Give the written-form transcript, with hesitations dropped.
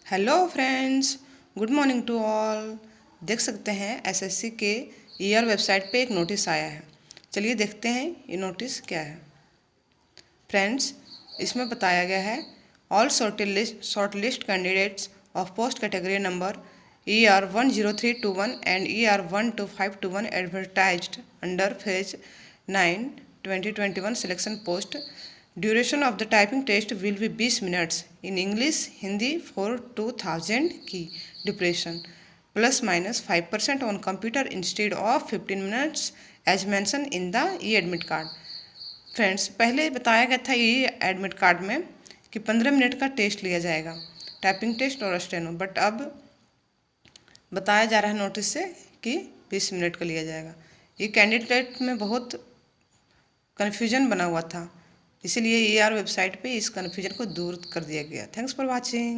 Hello friends, good morning to all. देख सकते हैं एसएससी के ईआर वेबसाइट पे एक नोटिस आया है। चलिए देखते हैं ये नोटिस क्या है। फ्रेंड्स, इसमें बताया गया है all shortlist candidates of post category number ER 10321 and ER 12521 advertised under phase 9 2021 selection post. Duration of the typing test will be 20 minutes in English Hindi for 2000 key depression ±5% on computer instead of 15 minutes as mentioned in the e admit card. Friends, पहले बताया गया था ई admit card में कि 15 minute का test लिया जाएगा, typing test और स्टेनो, बट अब बताया जा रहा है नोटिस से कि 20 मिनट का लिया जाएगा। ये कैंडिडेट में बहुत कन्फ्यूजन बना हुआ था, इसीलिए ईआर वेबसाइट पे इस कन्फ्यूजन को दूर कर दिया गया। Thanks for watching.